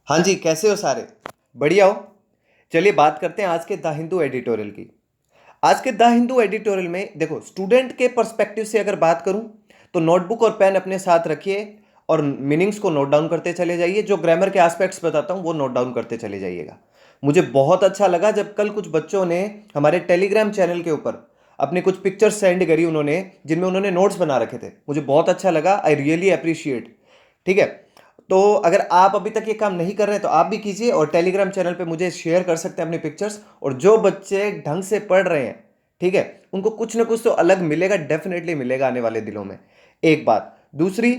हाँ जी, कैसे हो सारे? बढ़िया हो? चलिए बात करते हैं आज के द हिंदू एडिटोरियल की। आज के द हिंदू एडिटोरियल में देखो, स्टूडेंट के पर्सपेक्टिव से अगर बात करूं तो नोटबुक और पेन अपने साथ रखिए और मीनिंग्स को नोट डाउन करते चले जाइए। जो ग्रामर के एस्पेक्ट्स बताता हूं वो नोट डाउन करते चले जाइएगा। मुझे बहुत अच्छा लगा जब कल कुछ बच्चों ने हमारे टेलीग्राम चैनल के ऊपर अपने कुछ पिक्चर्स सेंड करी उन्होंने, जिनमें उन्होंने नोट्स बना रखे थे। मुझे बहुत अच्छा लगा, आई रियली अप्रिशिएट। ठीक है, तो अगर आप अभी तक ये काम नहीं कर रहे हैं तो आप भी कीजिए और टेलीग्राम चैनल पे मुझे शेयर कर सकते हैं अपनी पिक्चर्स। और जो बच्चे ढंग से पढ़ रहे हैं, ठीक है, उनको कुछ ना कुछ तो अलग मिलेगा, डेफिनेटली मिलेगा आने वाले दिनों में। एक बात। दूसरी,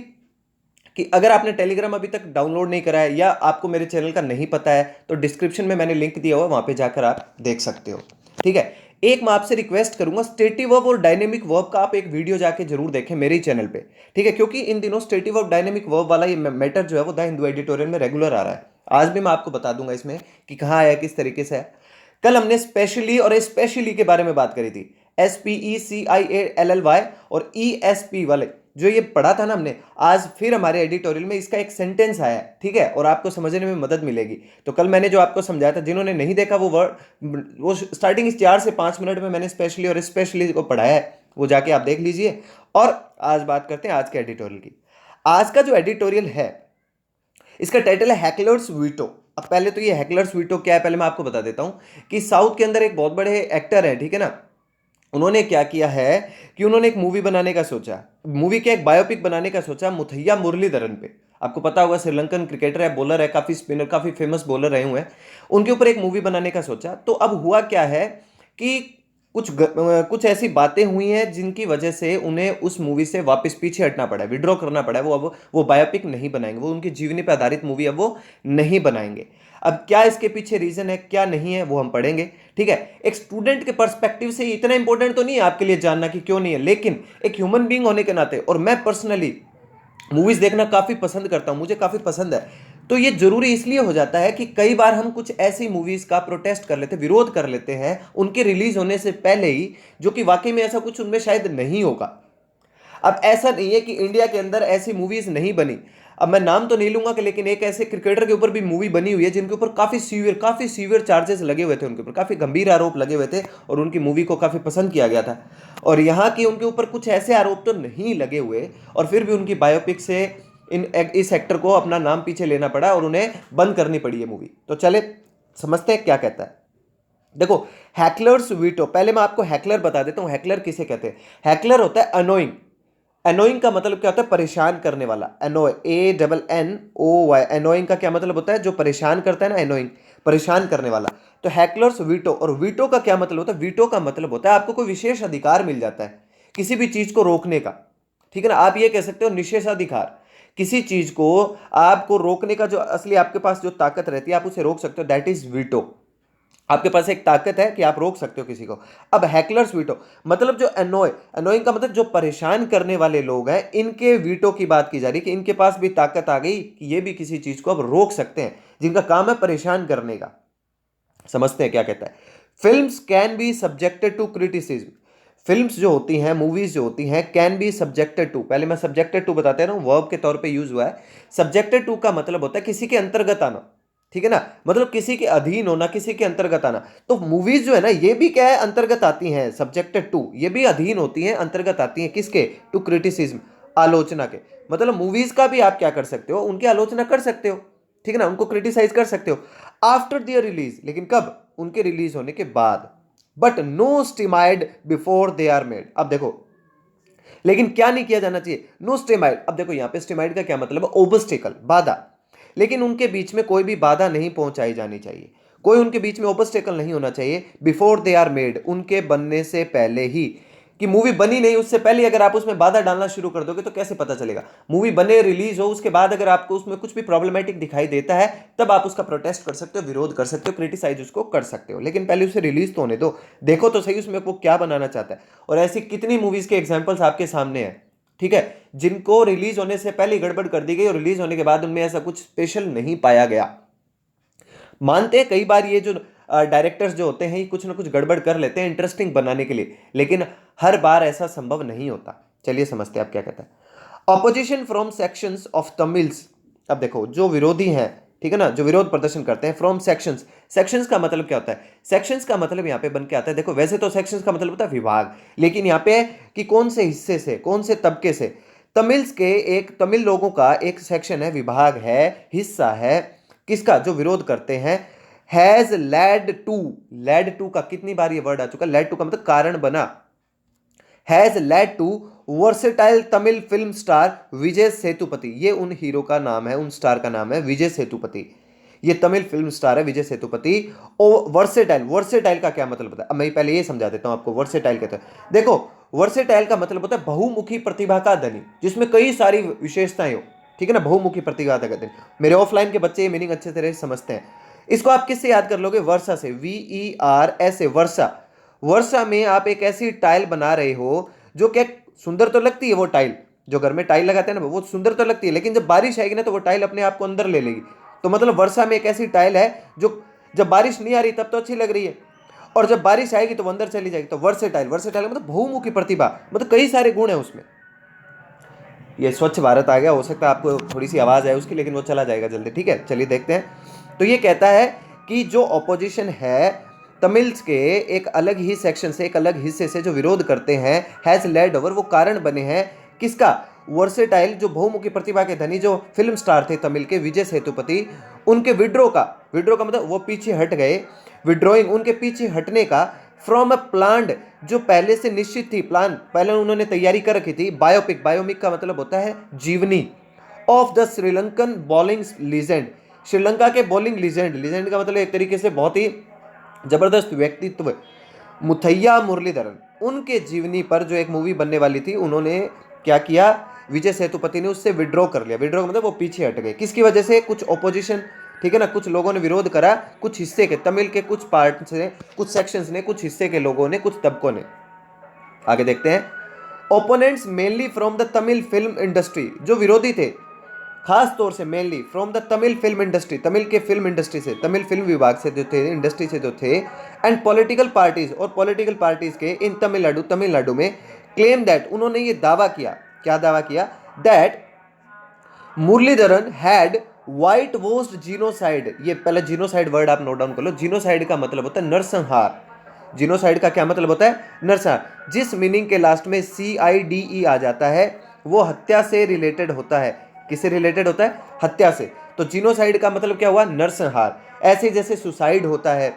कि अगर आपने टेलीग्राम अभी तक डाउनलोड नहीं करा है या आपको मेरे चैनल का नहीं पता है तो डिस्क्रिप्शन में मैंने लिंक दिया हुआ है, वहां पे जाकर आप देख सकते हो। ठीक है, एक मैं आपसे रिक्वेस्ट करूंगा, स्टेटिव वर्ब और डायनेमिक वर्ब का आप एक वीडियो जाके जरूर देखें मेरे ही चैनल पे। ठीक है, क्योंकि इन दिनों स्टेटिव वर्ब डायनेमिक वर्ब वाला ये मैटर जो है वो द हिंदू एडिटोरियल में रेगुलर आ रहा है। आज भी मैं आपको बता दूंगा इसमें कि कहाँ आया, किस तरीके से है। कल हमने स्पेशली और स्पेशली के बारे में बात करी थी। SPECIALLY और ESP वाले जो ये पढ़ा था ना हमने, आज फिर हमारे एडिटोरियल में इसका एक सेंटेंस आया है। ठीक है, और आपको समझने में मदद मिलेगी। तो कल मैंने जो आपको समझाया था, जिन्होंने नहीं देखा वो वर्ड, वो स्टार्टिंग इस 4 से 5 मिनट में मैंने स्पेशली और स्पेशली को पढ़ाया है, वो जाके आप देख लीजिए। और आज बात करते हैं आज के एडिटोरियल की। आज का जो एडिटोरियल है, इसका टाइटल है हैकलर्स वीटो। अब पहले तो ये हैकलर्स वीटो क्या है पहले मैं आपको बता देता हूं कि साउथ के अंदर एक बहुत बड़े एक्टर है, ठीक है ना। उन्होंने क्या किया है कि उन्होंने एक मूवी बनाने का सोचा। मूवी क्या, एक बायोपिक बनाने का सोचा मुथैया मुरलीधरन पे। आपको पता होगा, श्रीलंकन क्रिकेटर है, बॉलर है, काफी स्पिनर, काफी फेमस बॉलर रहे हुए हैं। उनके ऊपर एक मूवी बनाने का सोचा। तो अब हुआ क्या है कि कुछ ऐसी बातें हुई हैं जिनकी वजह से उन्हें उस मूवी से वापस पीछे हटना पड़ा है, विड्रॉ करना पड़ा है। वो अब वो बायोपिक नहीं बनाएंगे, वो उनकी जीवनी पर आधारित मूवी अब वो नहीं बनाएंगे। अब क्या इसके पीछे रीजन है, क्या नहीं है, वो हम पढ़ेंगे। ठीक है, एक स्टूडेंट के पर्सपेक्टिव से इतना इंपॉर्टेंट तो नहीं है आपके लिए जानना कि क्यों नहीं है, लेकिन एक ह्यूमन बीइंग होने के नाते, और मैं पर्सनली मूवीज देखना काफी पसंद करता हूं, मुझे काफी पसंद है। तो ये जरूरी इसलिए हो जाता है कि कई बार हम कुछ ऐसी मूवीज का प्रोटेस्ट कर लेते, विरोध कर लेते हैं उनके रिलीज होने से पहले ही, जो कि वाकई में ऐसा कुछ उनमें शायद नहीं होगा। अब ऐसा नहीं है कि इंडिया के अंदर ऐसी मूवीज नहीं बनी। अब मैं नाम तो नहीं लूंगा कि, लेकिन एक ऐसे क्रिकेटर के ऊपर भी मूवी बनी हुई है जिनके ऊपर काफी सीवियर चार्जेस लगे हुए थे, उनके ऊपर काफी गंभीर आरोप लगे हुए थे और उनकी मूवी को काफी पसंद किया गया था। और यहाँ की उनके ऊपर कुछ ऐसे आरोप तो नहीं लगे हुए और फिर भी उनकी बायोपिक से इस एक्टर को अपना नाम पीछे लेना पड़ा और उन्हें बंद करनी पड़ी ये मूवी। तो चले समझते हैं क्या कहता है। देखो, हैकलर्स वीटो, पहले मैं आपको हैकलर बता देता हूं। हैकलर किसे कहते हैं? हैकलर होता है अनोइंग। एनोइंग का मतलब क्या होता है? परेशान करने वाला। एनोय, ANNOY। एनोइंग का क्या मतलब होता है? जो परेशान करता है ना, एनोइंग, परेशान करने वाला। तो हैकलर्स वीटो, और वीटो का क्या मतलब होता है? वीटो का मतलब होता है आपको कोई विशेष अधिकार मिल जाता है किसी भी चीज को रोकने का। ठीक है ना, आप ये कह सकते हो निषेधाधिकार। किसी चीज को आपको रोकने का जो असली आपके पास जो ताकत रहती है, आप उसे रोक सकते हो, दैट इज वीटो। आपके पास एक ताकत है कि आप रोक सकते हो किसी को। अब हैकलर्स वीटो मतलब जो एनोइंग का मतलब जो परेशान करने वाले लोग हैं, इनके वीटो की बात की जा रही है कि इनके पास भी ताकत आ गई कि ये भी किसी चीज को अब रोक सकते हैं, जिनका काम है परेशान करने का। समझते हैं क्या कहता है। Films can be subjected to criticism. Films जो होती हैं, मूवीज जो होती हैं, कैन बी सब्जेक्टेड टू, पहले मैं सब्जेक्टेड टू बताते रहा हूं, वर्ब के तौर पे यूज हुआ है। सब्जेक्टेड टू का मतलब होता है किसी के अंतर्गत आना। ठीक है ना, मतलब किसी के अधीन होना, किसी के अंतर्गत आना। तो मूवीज जो है ना, ये भी क्या है, अंतर्गत आती हैं। सब्जेक्टेड टू, ये भी अधीन होती हैं, अंतर्गत आती हैं किसके? टू क्रिटिसिज्म, आलोचना के। मतलब मूवीज का भी आप क्या कर सकते हो, उनकी आलोचना कर सकते हो। ठीक है ना, उनको क्रिटिसाइज कर सकते हो आफ्टर दियर रिलीज, लेकिन कब? उनके रिलीज होने के बाद। But no estimates before they are made. अब देखो, लेकिन क्या नहीं किया जाना चाहिए? No estimate. अब देखो, यहां पे स्टेमाइड का क्या मतलब है? ओबस्टिकल, बाधा। लेकिन उनके बीच में कोई भी बाधा नहीं पहुंचाई जानी चाहिए, कोई उनके बीच में ओबस्टिकल नहीं होना चाहिए। बिफोर दे आर मेड, उनके बनने से पहले ही। कि मूवी बनी नहीं उससे पहले अगर आप उसमें बाधा डालना शुरू कर दोगे तो कैसे पता चलेगा? मूवी बने, रिलीज हो, उसके बाद अगर आपको उसमें कुछ भी प्रॉब्लमेटिक दिखाई देता है, तब आप उसका प्रोटेस्ट कर सकते हो, विरोध कर सकते हो, क्रिटिसाइज उसको कर सकते हो, लेकिन पहले उसे रिलीज तो होने दो। देखो तो सही उसमें वो क्या बनाना चाहता है। और ऐसी कितनी मूवीज के एग्जाम्पल्स आपके सामने हैं, ठीक है, जिनको रिलीज होने से पहले गड़बड़ कर दी गई और रिलीज होने के बाद उनमें ऐसा कुछ स्पेशल नहीं पाया गया। मानते हैं कई बार ये जो डायरेक्टर्स जो होते हैं, ये कुछ ना कुछ गड़बड़ कर लेते हैं इंटरेस्टिंग बनाने के लिए, लेकिन हर बार ऐसा संभव नहीं होता। चलिए समझते हैं आप क्या कहता है। Opposition from sections of Tamils. अब देखो, जो विरोधी हैं ठीक है ना, जो विरोध प्रदर्शन करते हैं। फ्रॉम सेक्शंस, सेक्शंस का मतलब क्या होता है? सेक्शंस का मतलब यहाँ पे बन के आता है, देखो वैसे तो सेक्शंस का मतलब होता है विभाग, लेकिन यहाँ पे है कि कौन से हिस्से से, कौन से तबके से। तमिल्स के एक, तमिल लोगों का एक सेक्शन है, विभाग है, हिस्सा है, किसका? जो विरोध करते हैं। हैज लेड टू का कितनी बार ये वर्ड आ चुका है? लेड टू का मतलब कारण बना। Has led to versatile Tamil film star Vijay Sethupathi, ये उन हीरो का नाम है, उन स्टार का नाम है विजय सेतुपति। ये तमिल फिल्म स्टार है विजय सेतुपति। और वर्सेटाइल, वर्सेटाइल का क्या मतलब होता है? अब मैं पहले ये समझा देता हूं आपको। वर्सेटाइल कहते हैं, देखो वर्सेटाइल का मतलब होता है बहुमुखी प्रतिभा का धनी, जिसमें कई सारी विशेषताएं हो, ठीक है ना, बहुमुखी प्रतिभा का धनी। मेरे ऑफलाइन के बच्चे ये मीनिंग अच्छे तरह से समझते हैं। इसको आप किससे याद कर लोगे? वर्षा से, VERSA, वर्षा। वर्षा में आप एक ऐसी टाइल बना रहे हो जो क्या सुंदर तो लगती है, वो टाइल जो घर में टाइल लगाते हैं ना, वो सुंदर तो लगती है, लेकिन जब बारिश आएगी ना तो वो टाइल अपने आप को अंदर ले लेगी। तो मतलब वर्षा में एक ऐसी टाइल है जो जब बारिश नहीं आ रही तब तो अच्छी लग रही है, और जब बारिश आएगी तो वो अंदर चली जाएगी। तो वर्सेटाइल, वर्सेटाइल मतलब बहुमुखी प्रतिभा, मतलब कई सारे गुण है उसमें। ये स्वच्छ भारत आ गया, हो सकता है आपको थोड़ी सी आवाज आए उसकी, लेकिन वो चला जाएगा जल्दी, ठीक है। चलिए देखते हैं। तो ये कहता है कि जो ऑपोजिशन है तमिल्स के एक अलग ही सेक्शन से, एक अलग हिस्से से जो विरोध करते हैं, हैज लेड ओवर, वो कारण बने हैं किसका? वर्सेटाइल, जो बहुमुखी प्रतिभा के धनी जो फिल्म स्टार थे तमिल के, विजय सेतुपति, उनके विड्रो का, विड्रो का मतलब वो पीछे हट गए, विड्रॉइंग उनके पीछे हटने का, फ्रॉम अ प्लान, जो पहले से निश्चित थी, प्लान पहले उन्होंने तैयारी कर रखी थी, बायोपिक, बायोमिक का मतलब होता है जीवनी, of the Sri Lankan bowling legend, Sri Lanka के बॉलिंग लीजेंड, लीजेंड का मतलब एक तरीके से बहुत ही जबरदस्त व्यक्तित्व, मुथैया मुरलीधरन, उनके जीवनी पर जो एक मूवी बनने वाली थी, उन्होंने क्या किया? विजय सेतुपति ने उससे विड्रॉ कर लिया। विड्रॉ मतलब वो पीछे हट गए, किसकी वजह से? कुछ ओपोजिशन, ठीक है ना, कुछ लोगों ने विरोध करा, कुछ हिस्से के, तमिल के कुछ पार्ट से, कुछ सेक्शंस ने, कुछ हिस्से के लोगों ने, कुछ तबकों ने। आगे देखते हैं। Opponents mainly from the Tamil film industry, जो विरोधी थे खास तौर से mainly from the Tamil film industry, Tamil के फिल्म इंडस्ट्री से, तमिल फिल्म विभाग से जो थे, इंडस्ट्री से जो थे, एंड पॉलिटिकल पार्टीज, और पॉलिटिकल पार्टीज के इन तमिलनाडु, तमिलनाडु में, क्लेम दैट, उन्होंने ये दावा किया, क्या दावा किया? That Muralidharan had whitewashed genocide, ये पहले जीनोसाइड वर्ड आप नोट डाउन कर लो। जीनोसाइड का मतलब होता है नरसंहार। जीनोसाइड का क्या मतलब होता है? नरसंहार। जिस मीनिंग के लास्ट में CIDE आ जाता है वो हत्या से रिलेटेड होता है। किससे रिलेटेड होता है? हत्या से। तो जीनोसाइड का मतलब क्या हुआ? नरसंहार। ऐसे जैसे सुसाइड होता है,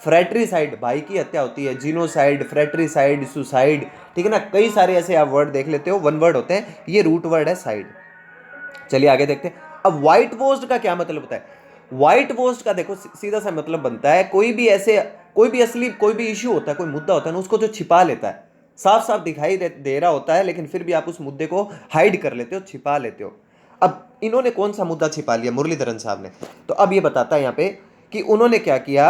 फ्रैट्रिसाइड, भाई की हत्या होती है, जीनोसाइड, फ्रैट्रिसाइड, सुसाइड, ठीक है ना, कई सारे ऐसे आप वर्ड देख लेते हो, वन वर्ड होते हैं, ये रूट वर्ड है साइड। चलिए आगे देखते हैं। अब व्हाइट वॉश्ड का क्या मतलब होता है? व्हाइट वॉश्ड का देखो सीधा सा मतलब बनता है, कोई भी ऐसे, कोई भी असली, कोई भी इश्यू होता है, कोई मुद्दा होता है ना, उसको जो छिपा लेता है, साफ साफ दिखाई दे रहा होता है, लेकिन फिर भी आप उस मुद्दे को हाइड कर लेते हो, छिपा लेते हो। अब इन्होंने कौन सा मुद्दा छिपा लिया मुरलीधरन साहब ने? तो अब ये बताता है यहाँ पे कि उन्होंने क्या किया।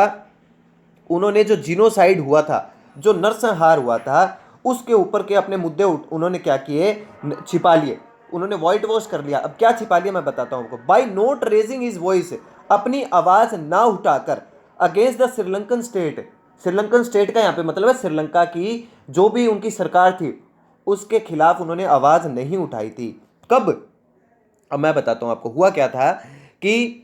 उन्होंने जो जीनोसाइड हुआ था, जो नरसंहार हुआ था, उसके ऊपर के अपने मुद्दे उन्होंने क्या किए? छिपा लिए, उन्होंने व्हाइट वॉश कर लिया। अब क्या छिपा लिया मैं बताता हूं आपको। By note raising his voice, अपनी आवाज ना उठाकर, against the Sri Lankan state, Sri Lankan state का यहाँ पे मतलब है श्रीलंका की जो भी उनकी सरकार थी उसके खिलाफ उन्होंने आवाज नहीं उठाई थी। कब? अब मैं बताता हूं आपको हुआ क्या था कि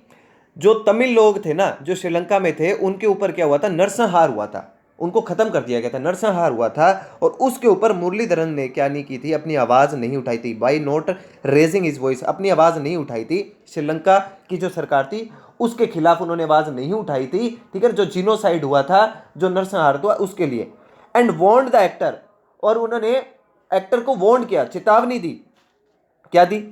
जो तमिल लोग थे ना, जो श्रीलंका में थे, उनके ऊपर क्या हुआ था? नरसंहार हुआ था, उनको खत्म कर दिया गया था, नरसंहार हुआ था। और उसके ऊपर मुरलीधरन ने क्या नहीं की थी? अपनी आवाज नहीं उठाई थी। By note raising his voice, अपनी आवाज नहीं उठाई थी। श्रीलंका की जो सरकार थी उसके खिलाफ उन्होंने आवाज नहीं उठाई थी, ठीक है, जो जीनोसाइड हुआ था, जो नरसंहार हुआ उसके लिए। एंड वॉन्ड द एक्टर, और उन्होंने एक्टर को वॉन्ड किया, चेतावनी दी। क्या दी?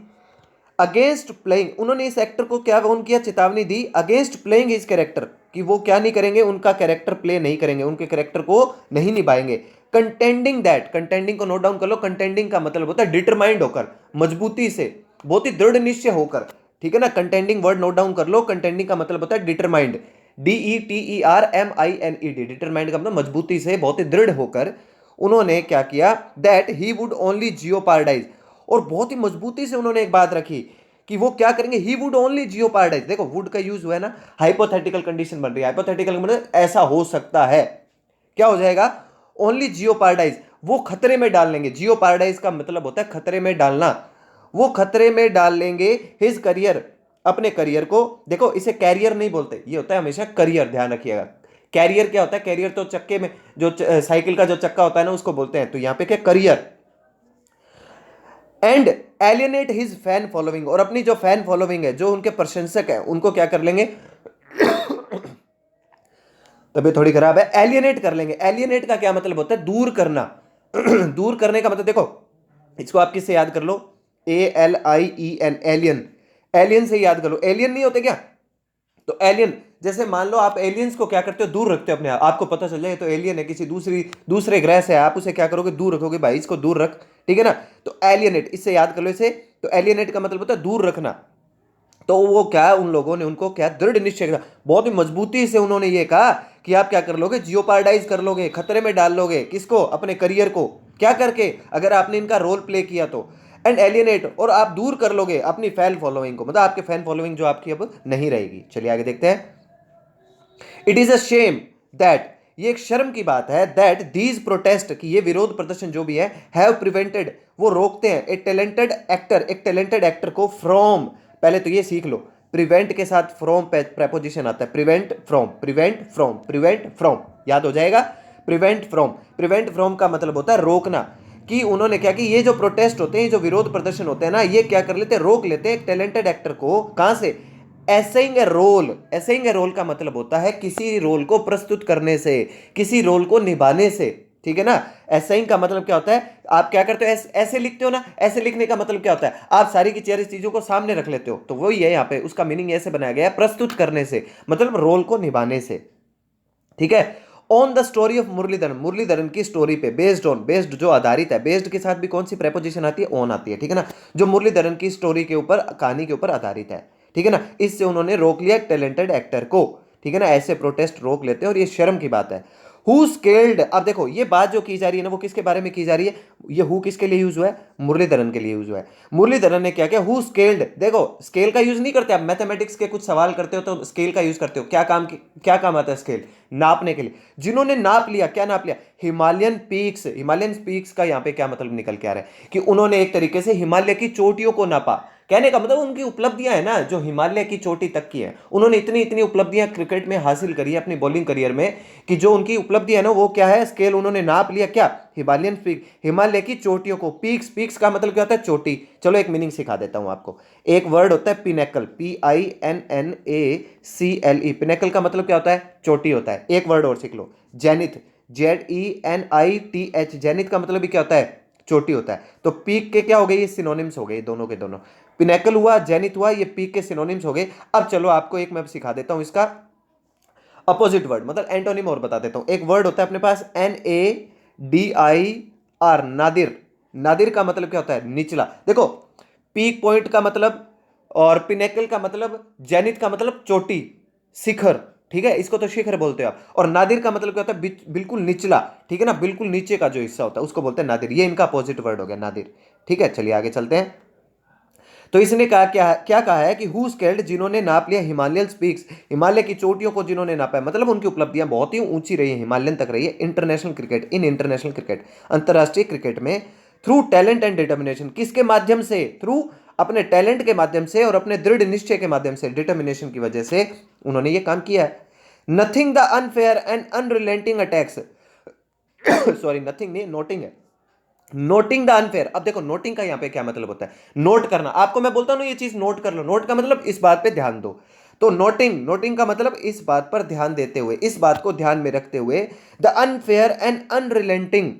अगेंस्ट प्लेइंग, उन्होंने इस एक्टर को क्या वार्न किया? चेतावनी दी, अगेंस्ट प्लेइंग हिज कैरेक्टर, कि वो क्या नहीं करेंगे? उनका कैरेक्टर प्ले नहीं करेंगे, उनके कैरेक्टर को नहीं निभाएंगे। कंटेंडिंग दैट, कंटेंडिंग को नोट डाउन कर लो। कंटेंडिंग का मतलब होता है डिटरमाइंड होकर, मजबूती से, बहुत ही दृढ़ निश्चय होकर, ठीक है ना। कंटेंडिंग वर्ड नोट डाउन कर लो। कंटेंडिंग का मतलब होता है डिटरमाइंड, DETERMINED, डिटरमाइंड का मतलब मजबूती से, बहुत ही दृढ़ होकर। उन्होंने क्या किया? That he would only jeopardise, और बहुत ही मजबूती से उन्होंने एक बात रखी कि वो क्या करेंगे? He would only jeopardise. देखो वुड का यूज हुआ है ना, हाइपोथेटिकल कंडीशन बन रही है। हाइपोथेटिकल मतलब ऐसा हो सकता है, क्या हो जाएगा? ओनली जियोपार्डाइज, वो खतरे में डाल लेंगे। जियोपार्डाइज का मतलब होता है खतरे में डालना। वो खतरे में डाल लेंगे हिज करियर, अपने करियर को, देखो इसे कैरियर नहीं बोलते, ये होता है हमेशा करियर, ध्यान रखिएगा। कैरियर क्या होता है? कैरियर तो चक्के में जो साइकिल का जो चक्का होता है ना उसको बोलते हैं, तो यहां पे क्या career. And alienate his fan following, और अपनी जो फैन फॉलोइंग है, जो उनके प्रशंसक है, उनको क्या कर लेंगे तबीयत थोड़ी खराब है, एलियनेट कर लेंगे। एलियनेट का क्या मतलब होता है? दूर करना। दूर करने का मतलब देखो, इसको आप किससे याद कर लो? ALIEN, alien. एलियन से याद कर लो। एलियन नहीं होते क्या? तो एलियन, जैसे मान लो आप एलियंस को क्या करते हो? दूर रखते हो अपने आप, आपको पता चल जाए तो एलियन है, किसी दूसरे ग्रह से है, आप उसे क्या करोगे? दूर रखोगे, भाई इसको दूर रख, ठीक है ना? तो एलियनेट, इससे याद कर लो इसे। तो एलियनेट का मतलब होता है दूर रखना। तो वो क्या, उन लोगों ने उनको क्या दृढ़ निश्चय था, बहुत ही मजबूती से उन्होंने ये कहा कि आप क्या कर लोगे? जियोपार्डाइज कर लोगे, खतरे में डाल लोगे। किसको? अपने करियर को। क्या करके? अगर आपने इनका रोल प्ले किया तो। एंड एलियनेट, और आप दूर कर लोगे अपनी फैन फॉलोइंग को, मतलब आपके फैन फॉलोइंग जो आपकी अब नहीं रहेगी। चलिए आगे देखते हैं। It is a shame that, ये एक शर्म की बात है, दैट दीज प्रोटेस्ट, कि ये विरोध प्रदर्शन जो भी है, हैव प्रिवेंटेड, वो रोकते हैं, ए टैलेंटेड एक्टर, एक टैलेंटेड एक्टर को, फ्रॉम, पहले तो ये सीख लो, प्रिवेंट के साथ फ्रॉम प्रेपोजिशन आता है, prevent from, prevent from, prevent from, याद हो जाएगा। प्रिवेंट फ्रॉम, प्रिवेंट फ्रॉम का मतलब होता है रोकना। कि उन्होंने क्या कि ये जो प्रोटेस्ट होते हैं, जो विरोध प्रदर्शन होते हैं ना, ये क्या कर लेते हैं? रोक लेते हैं एक टैलेंटेड एक्टर को। कहां से? एसेइंग ए रोल। एसेइंग ए रोल का मतलब होता है किसी रोल को प्रस्तुत करने से, किसी रोल को निभाने से, ठीक है ना? एसेइंग का मतलब क्या होता है? आप क्या करते हो? ऐसे लिखते हो ना, ऐसे लिखने का मतलब क्या होता है? आप सारी की सारी चीजों को सामने रख लेते हो, तो वही है यहाँ पे, उसका मीनिंग ऐसे बनाया गया है, प्रस्तुत करने से, मतलब रोल को निभाने से, ठीक है। On the story of Muralidharan, Muralidharan की स्टोरी पे, बेस्ड ऑन, बेस्ड जो आधारित है, बेस्ड के साथ भी कौन सी प्रेपोजिशन आती है? ऑन आती है, ठीक है ना? जो मुरलीधरन की स्टोरी के ऊपर, कहानी के ऊपर आधारित है, ठीक है ना? इससे उन्होंने रोक लिया टैलेंटेड एक्टर को, ठीक है ना? ऐसे प्रोटेस्ट रोक लेते हैं और ये शर्म की बात है। हु स्केल्ड, अब देखो ये बात जो की जा रही है ना, वो किसके बारे में की जा रही है? ये हु किसके लिए यूज हुआ है? मुरलीधरन के लिए यूज हुआ है। मुरलीधरन ने क्या किया? हु स्केल्ड, देखो स्केल का यूज नहीं करते आप, मैथमेटिक्स के कुछ सवाल करते हो तो स्केल का यूज करते हो। क्या काम आता है स्केल? नापने के लिए। जिन्होंने नाप लिया, क्या नाप लिया? Himalayan peaks. हिमालयन पीक्स का यहां पे क्या मतलब निकल के आ रहा है? कि उन्होंने एक तरीके से हिमालय की चोटियों को नापा। कहने का मतलब उनकी उपलब्धियां है ना, जो हिमालय की चोटी तक की है, उन्होंने इतनी इतनी उपलब्धियां क्रिकेट में हासिल करी है अपनी बॉलिंग करियर में, कि जो उनकी उपलब्धि है ना, वो क्या है? स्केल उन्होंने नाप लिया। क्या? हिमालयन पीक, हिमालय की चोटियों को। पीक्स, पीक्स का मतलब क्या होता है? चोटी। चलो एक मीनिंग सिखा देता हूं आपको। एक वर्ड होता है पिनेकल, PINNACLE। पिनेकल का मतलब क्या होता है? चोटी होता है। एक वर्ड और सीख लो, जेनिथ, ZENITH। जेनिथ का मतलब भी क्या होता है? चोटी होता है। तो पीक के क्या हो गए? ये सिनोनिम्स हो गए दोनों के दोनों। पिनेकल हुआ, जेनिथ हुआ, ये पीक के सिनोनिम्स हो गए। अब चलो आपको एक मैं सिखा देता हूं इसका अपोजिट वर्ड, मतलब एंटोनिम और बता देता हूं। एक वर्ड होता है अपने पास NADIR, नादिर। नादिर का मतलब क्या होता है? निचला। देखो पीक पॉइंट का मतलब, और पिनेकल का मतलब, जेनिथ का मतलब चोटी, शिखर, ठीक है, इसको तो शिखर बोलते हो आप। और नादिर का मतलब क्या होता है? बिल्कुल निचला, ठीक है ना? बिल्कुल नीचे का जो हिस्सा होता है उसको बोलते हैं नादिर। ये इनका अपोजिट वर्ड हो गया, नादिर, ठीक है। चलिए आगे चलते हैं। तो इसने कहा क्या क्या कहा है? कि हु स्केल्ड, जिन्होंने नाप लिया हिमालयन पीक्स, हिमालय की चोटियों को जिन्होंने नापा है, मतलब उनकी उपलब्धियां बहुत ही ऊंची रही है, हिमालयन तक रही है। International cricket, in international cricket, अंतरराष्ट्रीय क्रिकेट में, थ्रू टैलेंट एंड डिटर्मिनेशन, किसके माध्यम से? थ्रू अपने टैलेंट के माध्यम से और अपने दृढ़ निश्चय के माध्यम से, डिटर्मिनेशन की वजह से उन्होंने ये काम किया है। Nothing the unfair and unrelenting attacks, sorry nothing नहीं, नोटिंग है। Noting the unfair. अब देखो नोटिंग का यहां पे क्या मतलब होता है? नोट करना। आपको मैं बोलता हूं ना ये चीज नोट कर लो, नोट का मतलब इस बात पे ध्यान दो। तो नोटिंग, नोटिंग का मतलब इस बात पर ध्यान देते हुए, इस बात को ध्यान में रखते हुए, द अनफेयर एंड अनरिलेंटिंग,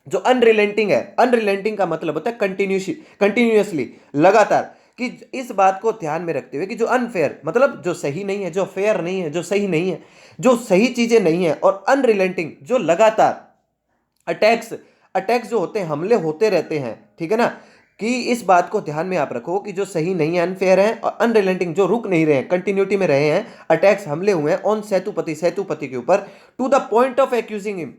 जो अनरिलेंटिंग है, अनरिलेंटिंग का मतलब होता है कंटिन्यूअसली, लगातार। कि इस बात को ध्यान में रखते हुए कि जो अनफेयर मतलब जो सही नहीं है, जो फेयर नहीं है, जो सही नहीं है, जो सही चीजें नहीं है, और अनरिलेंटिंग जो लगातार, अटैक्स, अटैक्स जो होते हैं, हमले होते रहते हैं, ठीक है ना? कि इस बात को ध्यान में आप रखो कि जो सही नहीं है, अनफेयर है, और अनरिलेंटिंग जो रुक नहीं रहे हैं, कंटिन्यूटी में रहे हैं, अटैक्स, हमले हुए हैं ऑन सेतुपति, सेतुपति के ऊपर, to the point of accusing him,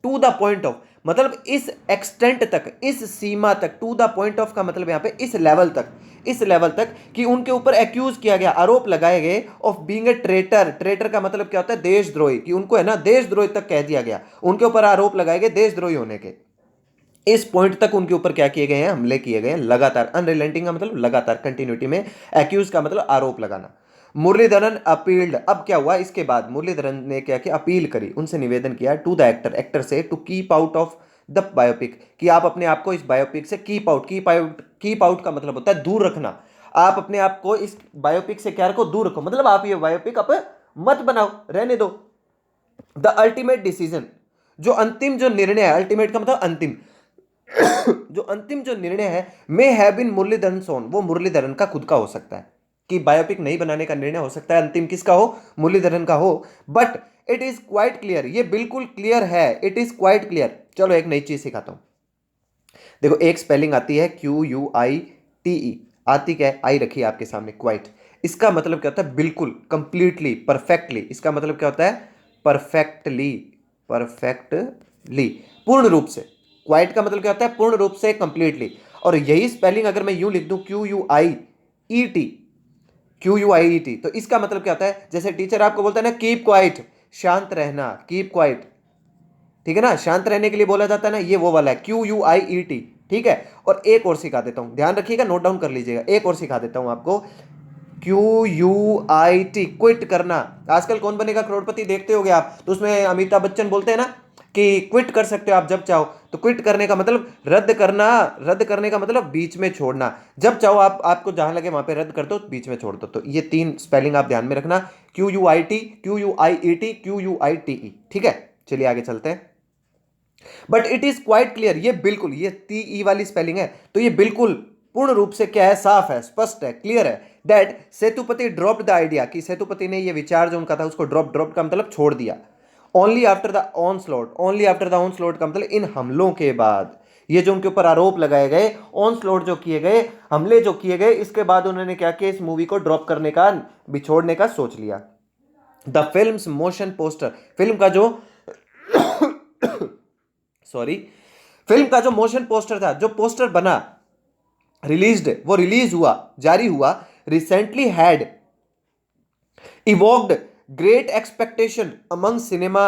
to the point of मतलब इस एक्सटेंट तक, इस सीमा तक। टू द पॉइंट ऑफ का मतलब यहां पे इस लेवल तक, इस लेवल तक कि उनके ऊपर एक्यूज किया गया, आरोप लगाए गए, of being a traitor. Traitor का मतलब क्या होता है? देशद्रोही। कि उनको है ना देशद्रोही तक कह दिया गया, उनके ऊपर आरोप लगाए गए देशद्रोही होने के। इस पॉइंट तक उनके ऊपर क्या किए गए हैं, हमले किए गए हैं लगातार। अनरिलेंटिंग का मतलब लगातार, कंटिन्यूटी में। एक्यूज का मतलब आरोप लगाना। मुरलीधरन अपील्ड, अब क्या हुआ इसके बाद मुरलीधरन ने क्या किया, अपील करी, उनसे निवेदन किया टू द एक्टर, एक्टर से, to keep out of the biopic, कि आप अपने आप को इस बायोपिक से कीप आउट, कीप आउट का मतलब होता है दूर रखना। आप अपने आप को इस बायोपिक से क्या रखो, दूर रखो, मतलब आप ये बायोपिक अब मत बनाओ, रहने दो। द अल्टीमेट डिसीजन, जो अंतिम जो निर्णय है, अल्टीमेट का मतलब अंतिम, जो अंतिम जो निर्णय है, मे हैव बीन मुरलीधरन सोन, वो मुरलीधरन का खुद का हो सकता है, कि बायोपिक नहीं बनाने का निर्णय हो सकता है अंतिम किसका हो, मुरलीधरन का हो। But it is quite clear, ये बिल्कुल क्लियर है, इट इज क्वाइट क्लियर। चलो एक नई चीज सिखाता हूं। देखो एक स्पेलिंग आती है QUITE, आती क्या है, आई रखी है आपके सामने, क्वाइट। इसका मतलब क्या होता है, बिल्कुल, कंप्लीटली, परफेक्टली। इसका मतलब क्या होता है, परफेक्टली, परफेक्टली, पूर्ण रूप से। क्वाइट का मतलब क्या होता है, पूर्ण रूप से, कंप्लीटली। और यही स्पेलिंग अगर मैं यूं लिख दूं, QUIET, QUIET, तो इसका मतलब क्या होता है, जैसे टीचर आपको बोलता है ना, कीप क्वाइट, शांत रहना, कीप क्वाइट, ठीक है ना, शांत रहने के लिए बोला जाता है ना, ये वो वाला है, QUIET, ठीक है। और एक और सिखा देता हूं, ध्यान रखिएगा, नोट डाउन कर लीजिएगा, एक और सिखा देता हूं आपको, QUIT, क्विट करना। आजकल कौन बनेगा करोड़पति देखते होगे आप, तो उसमें अमिताभ बच्चन बोलते हैं ना कि क्विट कर सकते हो आप जब चाहो। तो क्विट करने का मतलब रद्द करना, रद्द करने का मतलब बीच में छोड़ना। जब चाहो आप, आपको जहां लगे वहां पे रद्द कर दो, बीच में छोड़ दो। तो ये तीन स्पेलिंग आप ध्यान में रखना, QUIT, QUIET, QUITE, ठीक है। चलिए आगे चलते हैं। But it is quite clear, ये बिल्कुल, ये TE वाली स्पेलिंग है, तो ये बिल्कुल पूर्ण रूप से क्या है, साफ है, स्पष्ट है, क्लियर है, that Sethupathi dropped the idea, कि सेतुपति ने ये विचार जो उनका था उसको ड्रॉप का मतलब छोड़ दिया। Only after the onslaught, only after the onslaught का मतलब इन हमलों के बाद, ये जो उनके ऊपर आरोप लगाए गए, ऑनस्लॉट जो किए गए, हमले जो किए गए, इसके बाद उन्होंने क्या किया, इस मूवी को ड्रॉप करने का, बिछोड़ने का सोच लिया। The films motion poster, film का जो सॉरी, फिल्म का जो मोशन पोस्टर था, जो पोस्टर बना, रिलीज्ड, वो रिलीज हुआ, जारी हुआ, recently had evoked great expectation among cinema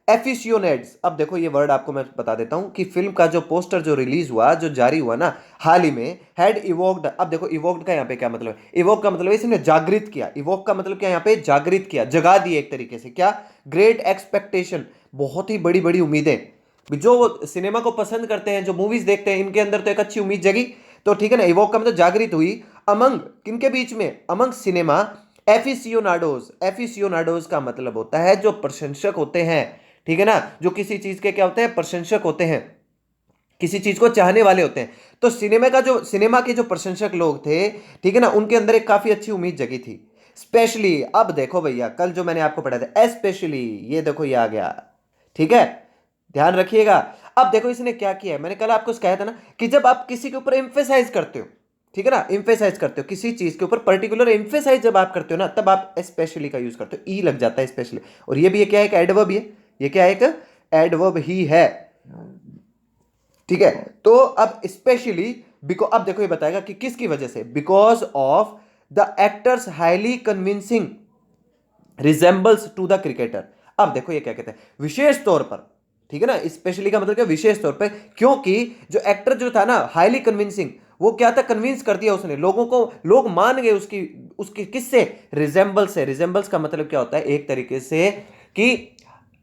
aficionados. अब देखो ये वर्ड आपको मैं बता देता हूं, कि फिल्म का जो पोस्टर जो रिलीज हुआ, जो जारी हुआ ना हाल ही में, हैड इवोक्ड। अब देखो इवोक्ड का यहां पे क्या मतलब है, इवोक का मतलब इसने जागृत किया, इवोक का मतलब क्या, यहां पे जागृत किया, जगा दी एक तरीके से, क्या, ग्रेट एक्सपेक्टेशन, बहुत ही बड़ी बड़ी उम्मीदें। जो सिनेमा को पसंद करते हैं, जो मूवीज देखते हैं, इनके अंदर तो एक अच्छी उम्मीद जगी, तो ठीक है ना, इवोक का मतलब जागृत हुई, अमंग किनके बीच में, अमंग सिनेमा एफिसियोनाडोज। एफिसियोनाडोज का मतलब होता है जो प्रशंसक होते हैं, ठीक है ना, जो किसी चीज के क्या होते हैं, प्रशंसक होते हैं, किसी चीज को चाहने वाले होते हैं। तो सिनेमा के जो प्रशंसक लोग थे, ठीक है ना, उनके अंदर एक काफी अच्छी उम्मीद जगी थी। स्पेशली, अब देखो भैया, कल जो मैंने आपको पढ़ाया था, स्पेशली, ये देखो ये आ गया, ठीक है, ध्यान रखिएगा। अब देखो इसने क्या किया है, मैंने कल आपको कहा था ना, कि जब आप किसी के ऊपर एम्फेसाइज करते हो, ठीक है ना, एम्फेसाइज करते हो किसी चीज के ऊपर, पर्टिकुलर एम्फेसाइज जब आप करते हो ना, तब आप स्पेशली का यूज करते हो, ई लग जाता है स्पेशली। और ये भी ये क्या है, एक एडवर्ब ही है, ये क्या है, एक एडवर्ब ही है, ठीक है। तो अब स्पेशली, बिकॉज, अब देखो ये बताएगा कि किसकी वजह से, because of the actors highly convincing resembles to the cricketer. अब देखो ये क्या कहते हैं, विशेष तौर पर, ठीक है ना, स्पेशली का मतलब क्या, विशेष तौर पर, क्योंकि जो एक्टर जो था ना, हाईली कन्विंसिंग, वो क्या था, कन्विंस कर दिया उसने लोगों को, लोग मान गए उसकी, उसकी किससे, रिजेंबल्स से। रिजेंबल्स का मतलब क्या होता है, एक तरीके से कि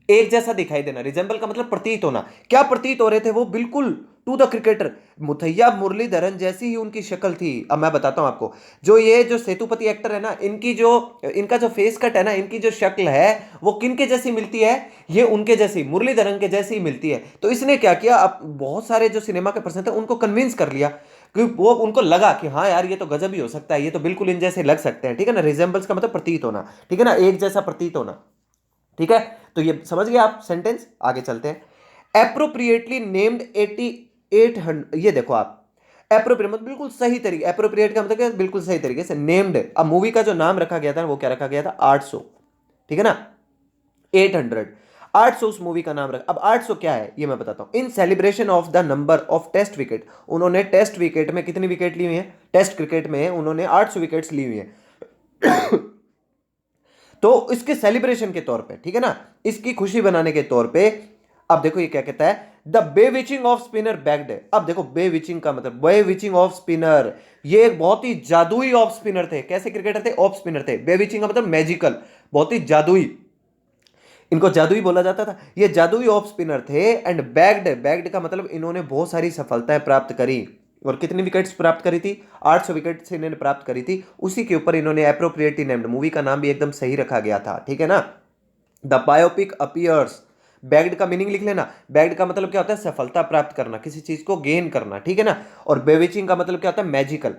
एक जैसा दिखाई देना, रिजेंबल का मतलब प्रतीत होना। क्या प्रतीत हो रहे थे वो, बिल्कुल to the cricketer, Muttiah Muralidharan जैसी ही उनकी शक्ल थी। अब मैं बताता हूं आपको, जो ये जो सेतुपति एक्टर है ना, इनका जो फेस कट है ना, इनकी जो शक्ल है, वो किनके जैसी मिलती है, ये उनके जैसी, मुरलीधरन के जैसी मिलती है। तो इसने क्या किया, अब बहुत सारे जो सिनेमा के पर्सन थे उनको कन्विंस कर लिया, कि वो, उनको लगा कि हाँ यार ये तो गजब ही हो सकता है, ये तो बिल्कुल इन जैसे लग सकते हैं, ठीक है ना, रिजेंबल्स का मतलब प्रतीत होना, ठीक है ना, एक जैसा प्रतीत होना, ठीक है। तो ये समझ गए आप सेंटेंस, आगे चलते हैं। एप्रोप्रिएटली नेम्ड 8800, ये देखो आप, एप्रोप्रिएट मतलब बिल्कुल सही तरीके, एप्रोप्रिएट का मतलब क्या, बिल्कुल सही तरीके से, नेम्ड, अब मूवी का जो नाम रखा गया था वो क्या रखा गया था, 800, ठीक है ना, 800, 800 उस मूवी का नाम रखा। अब 800 क्या है ये मैं बताता हूं। In celebration of the number of test wicket, उन्होंने टेस्ट विकेट में कितनी विकेट ली हुई है, टेस्ट क्रिकेट में उन्होंने 800 विकेट्स ली हुई है। तो इसके सेलिब्रेशन के तौर पे, ठीक है ना, इसकी खुशी बनाने के तौर पे, अब देखो ये क्या कहता है, द बेविचिंग ऑफ स्पिनर बैग्ड। अब देखो बेविचिंग का मतलब, बेविचिंग ऑफ स्पिनर, ये एक बहुत ही जादुई ऑफ स्पिनर थे। कैसे क्रिकेटर थे? ऑफ स्पिनर थे। बेविचिंग का मतलब मैजिकल, बहुत ही जादुई, इनको जादुई बोला जाता था। ये जादुई ऑफ स्पिनर थे। एंड बैग्ड, बैग्ड का मतलब इन्होंने बहुत सारी सफलताएं प्राप्त करी। और कितनी विकेट्स प्राप्त करी थी? 800 विकेट्स इन्होंने प्राप्त करी थी। उसी के ऊपर इन्होंने एप्रोप्रिएटली नेम्ड, मूवी का नाम भी एकदम सही रखा गया था, ठीक है ना। द बायोपिक अपीयर्स, बैग्ड का मीनिंग लिख लेना। बैग्ड का मतलब क्या होता है? सफलता प्राप्त करना, किसी चीज को गेन करना, ठीक है ना। और बेविचिंग का मतलब क्या होता है? मैजिकल।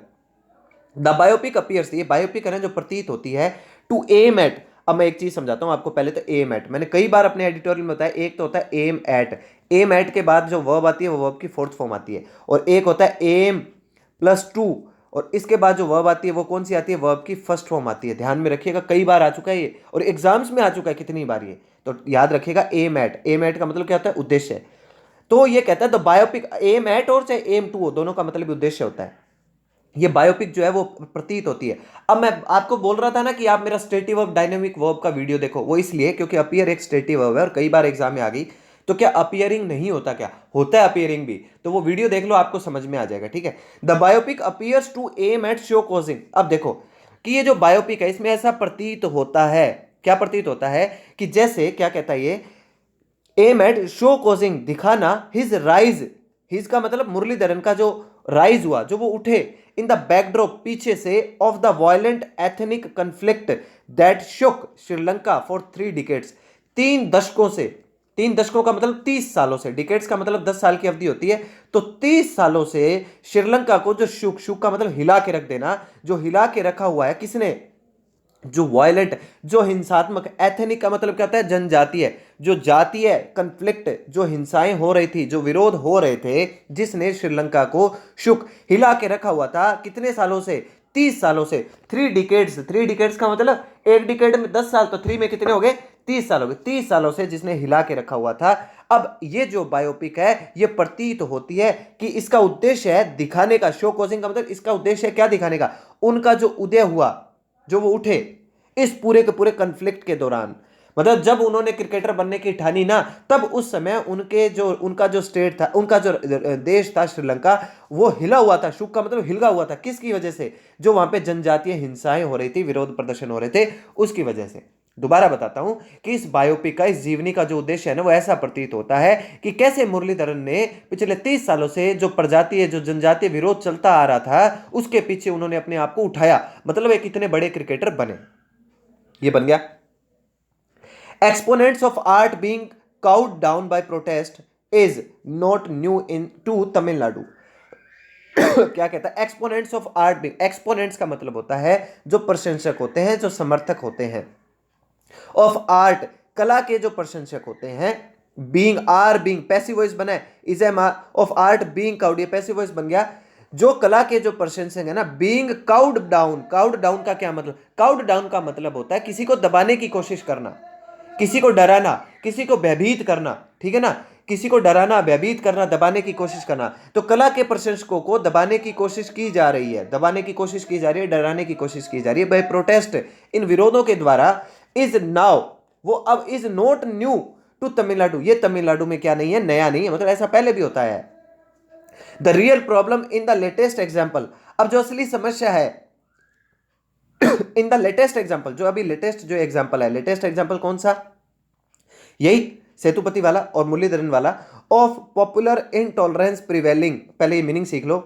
द बायोपिक अपीयर्स, ये बायोपिक है ना जो प्रतीत होती है, टू एम एट। अब मैं एक चीज समझाता हूं आपको। पहले तो एम एट मैंने कई बार अपने एडिटोरियल में बताया। एक तो होता है एम एट, एम एट के बाद जो वर्ब आती है वो वर्ब की फोर्थ फॉर्म आती है। और एक होता है एम प्लस टू, और इसके बाद जो वर्ब आती है वो कौन सी आती है? वर्ब की फर्स्ट फॉर्म आती है। ध्यान में रखिएगा, कई बार आ चुका है ये, और एग्जाम्स में आ चुका है कितनी बार ये, तो याद रखिएगा। एम एट, एम एट का मतलब क्या होता है? उद्देश्य। तो ये कहता है द बायोपिक, एम एट और चाहे एम टू हो, दोनों का मतलब उद्देश्य होता है। ये बायोपिक जो है वो प्रतीत होती है। अब मैं आपको बोल रहा था ना कि आप मेरा स्टेटिव वर्ब डायनेमिक वर्ब का वीडियो देखो, वो इसलिए क्योंकि अपीयर एक स्टेटिव वर्ब है और कई बार एग्जाम में आ गई। तो क्या अपीयरिंग नहीं होता? क्या होता है अपीयरिंग भी। तो वो वीडियो देख लो, आपको समझ में आ जाएगा, ठीक है। The biopic appears to aim at showcasing. अब देखो कि ये जो बायोपिक है इसमें ऐसा प्रतीत होता है, क्या प्रतीत होता है? कि जैसे क्या कहता है ये, एम एट शो कॉजिंग, दिखाना, हिज राइज, हिज का मतलब मुरलीधरन का जो राइज हुआ, जो वो उठे, इन द बैकड्रॉप, पीछे से, of the violent ethnic conflict that Shuk Sri Lanka for 3 decades, 3 दशकों से, 3 दशकों का मतलब 30 सालों से, डिकेड्स का मतलब 10 साल की अवधि होती है, तो 30 सालों से श्रीलंका को जो शुक, शुक का मतलब हिला के रख देना, जो हिला के रखा हुआ है किसने? जो वायलेंट, जो हिंसात्मक, एथनिक का मतलब क्या होता है? जनजातीय, जो जातीय कंफ्लिक्ट, जो हिंसाएं हो रही थी, जो विरोध हो रहे थे, जिसने श्रीलंका को शुक, हिला के रखा हुआ था, कितने सालों से? 30 सालों से। 3 डिकेड्स, 3 डिकेड्स का मतलब एक डिकेड में 10 साल, तो 3 में कितने हो गए? 30 साल हो गए। 30 सालों से जिसने हिला के रखा हुआ था। अब ये जो बायोपिक है ये प्रतीत होती है कि इसका उद्देश्य है दिखाने का, शो कॉजिंग का मतलब इसका उद्देश्य है क्या दिखाने का? उनका जो उदय हुआ, जो वो उठे इस पूरे के पूरे कन्फ्लिक्ट के दौरान, मतलब जब उन्होंने क्रिकेटर बनने की ठानी ना, तब उस समय उनका जो स्टेट था, उनका जो देश था श्रीलंका, वो हिला हुआ था। शुक का मतलब हिला हुआ था, किसकी वजह से? जो वहां पे जनजातीय हिंसाएं हो रही थी, विरोध प्रदर्शन हो रहे थे, उसकी वजह से। दोबारा बताता हूं कि इस बायोपिक का, इस जीवनी का जो उद्देश्य है ना, वो ऐसा प्रतीत होता है कि कैसे मुरलीधरन ने पिछले 30 सालों से जो प्रजातीय, जो जनजातीय विरोध चलता आ रहा था, उसके पीछे उन्होंने अपने आप को उठाया, मतलब एक इतने बड़े क्रिकेटर बने। ये बन गया। Exponents of art being cowed down by protest is not new in to Tamil Nadu. क्या कहता है? Exponents of art being, exponents का मतलब होता है जो प्रशंसक होते हैं, जो समर्थक होते हैं, ऑफ आर्ट, कला के जो प्रशंसक होते हैं, being, are being passive voice बना है, is aim of art being cowed, ये पैसिव वॉइस बन गया। जो कला के जो प्रशंसक है ना, being cowed down, cowed down का क्या मतलब? काउड डाउन का मतलब होता है किसी को दबाने की कोशिश करना, किसी को डराना, किसी को भयभीत करना, ठीक है ना। किसी को डराना, भयभीत करना, दबाने की कोशिश करना। तो कला के प्रशंसकों को दबाने की कोशिश की जा रही है, दबाने की कोशिश की जा रही है, डराने की कोशिश की जा रही है बाय प्रोटेस्ट, इन विरोधों के द्वारा। इज नाउ, वो अब is not new to Tamil Nadu, ये तमिलनाडु में क्या नहीं है? नया नहीं है, मतलब ऐसा पहले भी होता है। The real problem in the latest example, अब जो असली समस्या है इन द लेटेस्ट एग्जाम्पल, जो अभी लेटेस्ट जो एग्जाम्पल है, लेटेस्ट एग्जाम्पल कौन सा? यही सेतुपति वाला और मुरलीधरन वाला। ऑफ पॉपुलर इनटॉलरेंस प्रिवेलिंग, पहले ये मीनिंग सीख लो।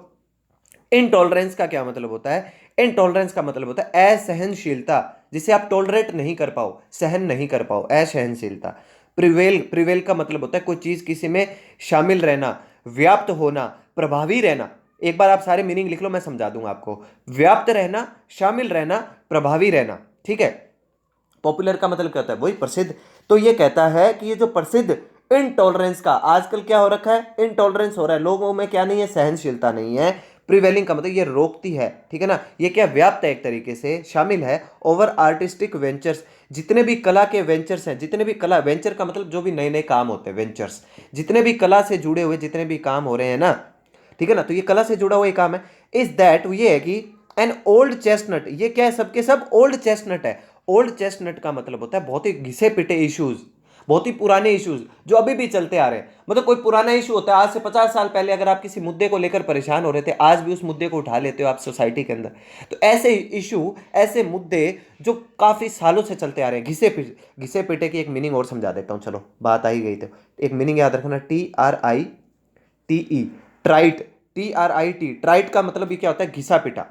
इनटॉलरेंस का क्या मतलब होता है? इनटॉलरेंस का मतलब होता है असहनशीलता, जिसे आप टॉलरेट नहीं कर पाओ, सहन नहीं कर पाओ, असहनशीलता। प्रिवेल, प्रिवेल का मतलब होता है कोई चीज किसी में शामिल रहना, व्याप्त होना, प्रभावी रहना। एक बार आप सारे मीनिंग लिख लो, मैं समझा दूंगा आपको। व्याप्त रहना, शामिल रहना, प्रभावी रहना, ठीक है। पॉपुलर का मतलब क्या होता है? वही प्रसिद्ध। तो ये कहता है कि ये जो प्रसिद्ध इनटॉलरेंस का, आजकल क्या हो रखा है? इनटॉलरेंस हो रहा है लोगों में, क्या नहीं है? सहनशीलता नहीं है। प्रिवेलिंग का मतलब ये रोकती है, ठीक है ना। ये क्या? व्याप्त है, एक तरीके से शामिल है। ओवर आर्टिस्टिक वेंचर्स, जितने भी कला के वेंचर्स हैं, जितने भी कला, वेंचर का मतलब जो भी नए नए काम होते हैं, वेंचर्स, जितने भी कला से जुड़े हुए जितने भी काम हो रहे हैं ना, ठीक है ना, तो ये कला से जुड़ा हुआ एक काम है। इज दैट, ये है कि एन ओल्ड चेस्टनट, ये क्या है? सबके सब ओल्ड चेस्टनट है। ओल्ड चेस्टनट का मतलब होता है बहुत ही घिसे पिटे इश्यूज, बहुत ही पुराने इश्यूज जो अभी भी चलते आ रहे हैं। मतलब कोई पुराना इशू होता है आज से 50 साल पहले, अगर आप किसी मुद्दे को लेकर परेशान हो रहे थे, आज भी उस मुद्दे को उठा लेते हो आप सोसाइटी के अंदर। तो ऐसे इशू, ऐसे मुद्दे जो काफी सालों से चलते आ रहे हैं। घिसे पिटे की एक मीनिंग और समझा देता हूं, चलो बात आ ही गई तो एक मीनिंग याद रखना, TRITE, ट्राइट, TRIT, ट्राइट का मतलब ये क्या होता है, घिसा पिटा,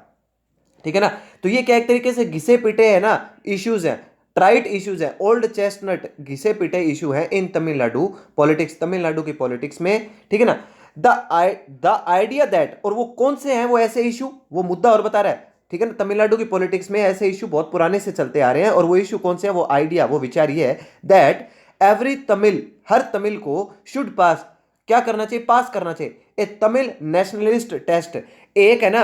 ठीक है ना। तो ये क्या एक तरीके से घिसे पिटे है ना इश्यूज हैं, ट्राइट इश्यूज हैं, ओल्ड चेस्टनट घिसे पिटे इशू है इन तमिलनाडु पॉलिटिक्स, तमिलनाडु की पॉलिटिक्स में, ठीक है ना। द आइडिया दैट, और वो कौन से हैं वो ऐसे इशू, वो मुद्दा और बता रहा है, ठीक है ना। तमिलनाडु की पॉलिटिक्स में ऐसे इशू बहुत पुराने से चलते आ रहे हैं, और वो इशू कौन से है, वो आइडिया, वो विचार ये है दैट एवरी तमिल, हर तमिल को शुड पास, क्या करना चाहिए, पास करना चाहिए, ए तमिल नेशनलिस्ट टेस्ट, एक है ना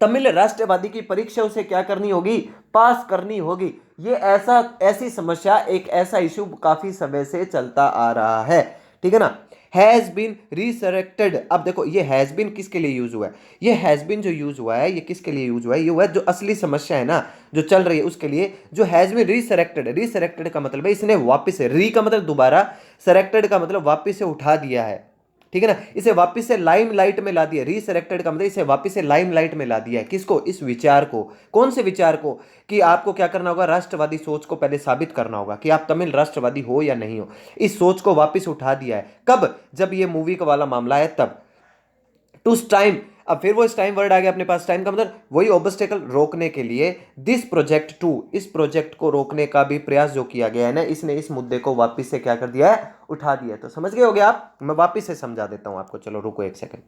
तमिल राष्ट्रवादी की परीक्षा उसे क्या करनी होगी, पास करनी होगी। ये ऐसी समस्या, एक ऐसा इशू काफी समय से चलता आ रहा है, ठीक है ना। हैज बीन रिसरेक्टेड, अब देखो ये हैज बीन किसके लिए यूज हुआ है, ये हैज बीन जो यूज हुआ है ये किसके लिए यूज हुआ है, ये हुआ है जो असली समस्या है ना जो चल रही है उसके लिए, जो हैज बीन रिसरेक्टेड, रिसरेक्टेड का मतलब है इसने वापस से, री का मतलब दोबारा, सरेक्टेड का मतलब वापस से उठा दिया है, ठीक है ना। इसे वापस से लाइमलाइट में ला दिया, रीसरेक्टेड का मतलब इसे वापस से लाइमलाइट में ला दिया है, किसको, इस विचार को, कौन से विचार को, कि आपको क्या करना होगा, राष्ट्रवादी सोच को पहले साबित करना होगा कि आप तमिल राष्ट्रवादी हो या नहीं हो। इस सोच को वापस उठा दिया है, कब, जब ये मूवी का वाला मामला है तब, टू टाइम, अब फिर वो इस टाइम वर्ड आ गया अपने पास, टाइम का मतलब वही ऑब्स्टेकल, रोकने के लिए, दिस प्रोजेक्ट टू, इस प्रोजेक्ट को रोकने का भी प्रयास जो किया गया है ना, इसने इस मुद्दे को वापस से क्या कर दिया है, उठा दिया है। तो समझ गए होगे आप, मैं वापस से समझा देता हूं आपको, चलो रुको एक सेकंड,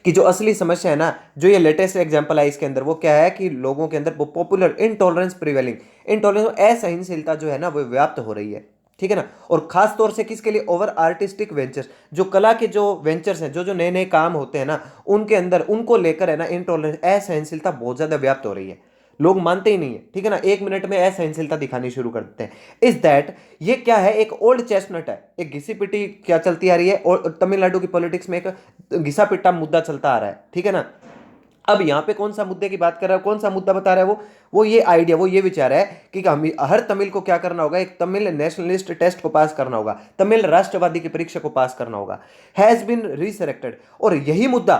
कि जो असली समस्या है ना, जो ये लेटेस्ट एग्जांपल है इसके अंदर, वो क्या है कि लोगों के अंदर वो पॉपुलर इंटॉलरेंस प्रिवेलिंग, इंटॉलरेंस, असहिष्णुता जो है ना वो व्याप्त हो रही है, ठीक है ना। और खास तौर से किसके लिए, ओवर आर्टिस्टिक वेंचर्स, जो कला के जो वेंचर्स हैं, जो जो नए नए काम होते हैं ना उनके अंदर, उनको लेकर है ना इंटॉलरेंस, असहिष्णुता बहुत ज्यादा व्याप्त हो रही है। लोग मानते ही नहीं है, ठीक है ना, 1 मिनट में असहिष्णुता दिखानी शुरू कर देते हैं। इज दैट, ये क्या है, एक ओल्ड चेस्टनट है, एक घिसी पिटी क्या चलती आ रही है, और तमिलनाडु की पॉलिटिक्स में एक घिसा पिटा मुद्दा चलता आ रहा है, ठीक है ना। अब यहां पे कौन सा मुद्दे की बात कर रहा है, कौन सा मुद्दा बता रहा है वो ये आइडिया, वो ये विचार है कि हम हर तमिल को क्या करना होगा, एक तमिल नेशनलिस्ट टेस्ट को पास करना होगा, तमिल राष्ट्रवादी की परीक्षा को पास करना होगा, हैज बीन रिसरेक्टेड। और यही मुद्दा,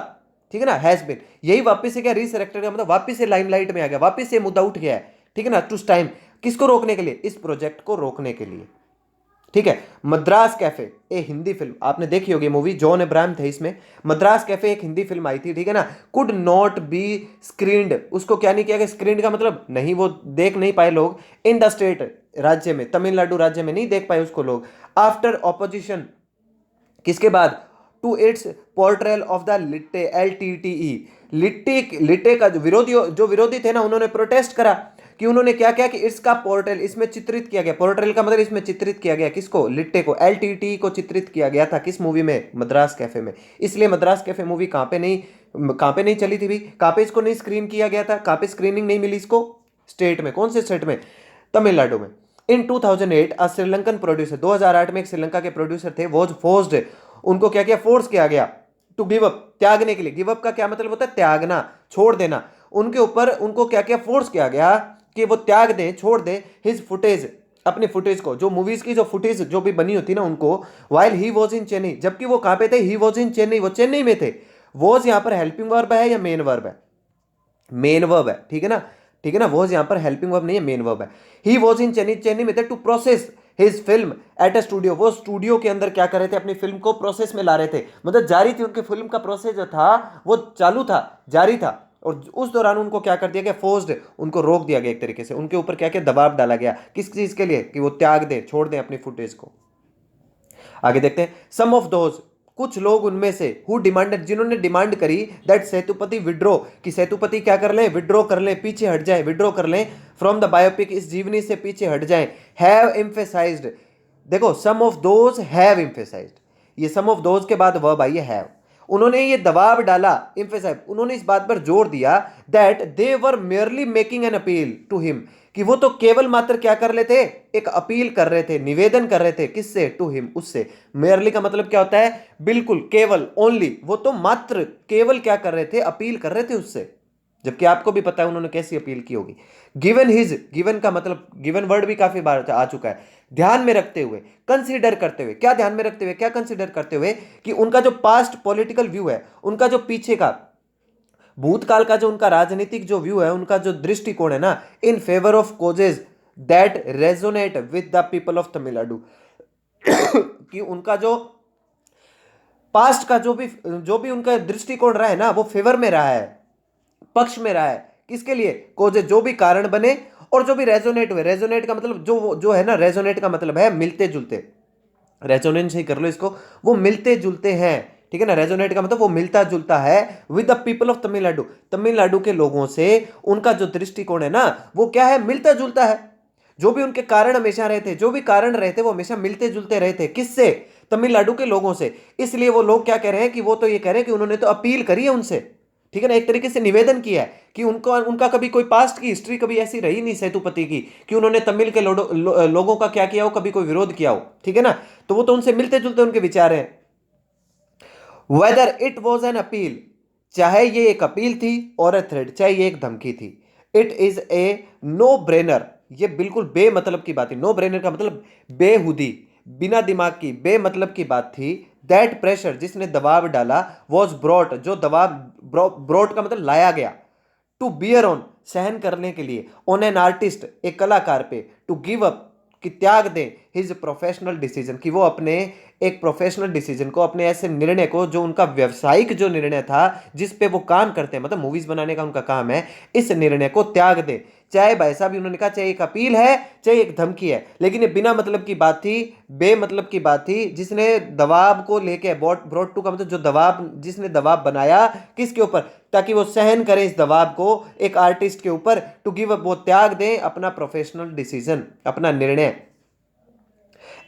ठीक है ना, हैज बीन, यही वापस से क्या, रिसरेक्टेड का मतलब वापस से लाइमलाइट में आ गया, वापस से मुद्दा उठ गया है, ठीक है ना, टू टाइम, किसको रोकने के लिए, इस प्रोजेक्ट को रोकने के लिए, ठीक है। मद्रास कैफे, ए हिंदी फिल्म आपने देखी होगी, मूवी जॉन अब्राहम थे इसमें, मद्रास कैफे एक हिंदी फिल्म आई थी, ठीक है ना, कुड नॉट बी स्क्रीन्ड, उसको क्या नहीं किया गया, स्क्रीन्ड का मतलब नहीं, वो देख नहीं पाए लोग, इन द स्टेट, राज्य में, तमिलनाडु राज्य में नहीं देख पाए उसको लोग, आफ्टर ऑपोजिशन, किसके बाद, to its portrayal of the LTTE, LTTE, LTTE का जो विरोधी थे ना, उन्होंने प्रोटेस्ट करा कि उन्होंने क्या किया कि इसका पोर्ट्रेल, इसमें चित्रित किया गया, पोर्ट्रेल का मतलब इसमें चित्रित किया गया किसको, लिट्टे को, LTTE को चित्रित किया गया था किस मूवी में, मद्रास कैफे में। इसलिए मद्रास कैफे मूवी कहां पे नहीं चली थी भी, कहां पे इसको नहीं स्क्रीन किया गया था, कहां पे स्क्रीनिंग नहीं मिली इसको, स्टेट में, कौन से स्टेट में, तमिलनाडु में। इन 2008 श्रीलंकन प्रोड्यूसर, 2008 में एक श्रीलंका के प्रोड्यूसर थे, वो फोर्स्ड, उनको क्या किया, फोर्स किया गया, टू गिव अप, त्यागने के लिए, गिव अप का क्या मतलब होता है, त्यागना, छोड़ देना, उनके ऊपर उनको क्या किया, फोर्स किया गया कि वो त्याग दें, छोड़ दें हिज फुटेज, अपनी फुटेज को, जो मूवीज की जो फुटेज जो भी बनी होती ना उनको, while he was in Chennai, जबकि वो कहां पे थे, ही वॉज इन चेन्नई, वो चेन्नई में थे। वॉज यहां पर हेल्पिंग वर्ब है या मेन वर्ब है, मेन वर्ब है, ठीक है ना, ठीक है ना, वॉज यहां पर हेल्पिंग वर्ब नहीं है, मेन वर्ब है। He was in Chennai, Chennai में थे, to process his film at a studio, वो स्टूडियो के अंदर क्या कर रहे थे, अपनी फिल्म को प्रोसेस में ला रहे थे, मतलब जारी थी उनकी फिल्म का प्रोसेस जो था वो चालू था, जारी था, और उस दौरान उनको क्या कर दिया गया, फोर्स्ड, उनको रोक दिया गया एक तरीके से, उनके ऊपर क्या क्या दबाव डाला गया, किस चीज के लिए, कि वो त्याग दे, छोड़ दें अपनी फुटेज को। आगे देखते हैं, सम ऑफ दोज, कुछ लोग उनमें से, हु डिमांडेड, जिन्होंने डिमांड करी, दैट सेतुपति विड्रो, कि सेतुपति क्या कर लें, विड्रो कर लें, पीछे हट जाए, विड्रो कर लें फ्रॉम द बायोपिक, इस जीवनी से पीछे हट जाएं, हैव एम्फेसाइज्ड, देखो सम ऑफ दोज हैव एम्फेसाइज्ड, ये सम ऑफ दोज के बाद वर्ब आई है हैव, उन्होंने ये दबाव डाला, एम्फेसाइज, उन्होंने इस बात पर जोर दिया that they were merely making an appeal to him, कि वो तो केवल मात्र क्या कर रहे थे, एक अपील कर रहे थे, निवेदन कर रहे थे, किससे, टू हिम, उससे। मेयरली का मतलब क्या होता है, बिल्कुल, केवल, ओनली, वो तो मात्र केवल क्या कर रहे थे, अपील कर रहे थे उससे, जबकि आपको भी पता है उन्होंने कैसी अपील की होगी। गिवन हिज, गिवन का मतलब गिवन वर्ड भी काफी बार आ चुका है। ध्यान में रखते हुए, कंसीडर करते हुए, क्या ध्यान में रखते हुए, क्या कंसीडर करते हुए, कि उनका जो पास्ट पॉलिटिकल व्यू है, उनका जो पीछे का भूतकाल का जो उनका राजनीतिक जो व्यू है, उनका जो दृष्टिकोण है ना, in favour of causes that resonate with the people of Tamil Nadu, कि उनका जो पास्ट का जो भी उनका दृष्टिकोण रहा है ना, वो फेवर में रहा है, पक्ष में रहा है। किसके लिए? कोजे, जो भी कारण बने और जो भी रेजोनेट हुए। रेजोनेट का मतलब जो है ना, रेजोनेट का मतलब है मिलते जुलते, रेजोनेंस ही कर लो इसको, वो मिलते जुलते हैं, ठीक है ना। रेजोनेट का मतलब वो मिलता जुलता है with the people of Tamil Nadu, Tamil Nadu के लोगों से उनका जो दृष्टिकोण है ना, वो क्या है? मिलता जुलता है। जो भी उनके कारण हमेशा रहे थे, जो भी कारण रहे थे, वो हमेशा मिलते जुलते रहे थे। किससे? तमिलनाडु के लोगों से। इसलिए वो लोग क्या कह रहे हैं कि वो तो ये कह रहे हैं कि उन्होंने तो अपील करी है उनसे, ठीक है ना, एक तरीके से निवेदन किया है कि उनका कभी कोई पास्ट की हिस्ट्री कभी ऐसी रही नहीं सेतुपति की कि उन्होंने तमिल के लोगों का क्या किया हो, कभी कोई विरोध किया हो, ठीक है ना। तो वो तो उनसे मिलते जुलते उनके विचार हैं। Whether it was an appeal, चाहे ये एक अपील थी और ए थ्रेड, चाहे ये एक धमकी थी, it is a no brainer, ये बिल्कुल बे मतलब की बात थी। नो ब्रेनर का मतलब बेहुदी, बिना दिमाग की, बे मतलब की बात थी। दैट प्रेशर, जिसने दबाव डाला, वॉज ब्रॉट, जो दबाव, ब्रॉट का मतलब लाया गया, टू बियर ऑन, सहन करने के लिए, ऑन एन आर्टिस्ट, एक कलाकार पे, टू गिव अप, कि त्याग दे, हिज प्रोफेशनल डिसीजन, कि वो अपने एक प्रोफेशनल डिसीजन को, अपने ऐसे निर्णय को, जो उनका व्यवसायिक जो निर्णय था, जिस पे वो काम करते हैं, मतलब मूवीज बनाने का उनका काम है, इस निर्णय को त्याग दे। चाहे भाई साहब उन्होंने कहा, चाहे एक अपील है, चाहे एक धमकी है, लेकिन ये बिना मतलब की बात थी, बे मतलब की बात थी, जिसने दबाव को लेके, ब्रॉट टू का मतलब जो दबाव, जिसने दबाव बनाया किसके ऊपर, ताकि वो सहन करें इस दबाव को एक आर्टिस्ट के ऊपर, टू गिव अप, वो त्याग दें अपना प्रोफेशनल डिसीजन, अपना निर्णय।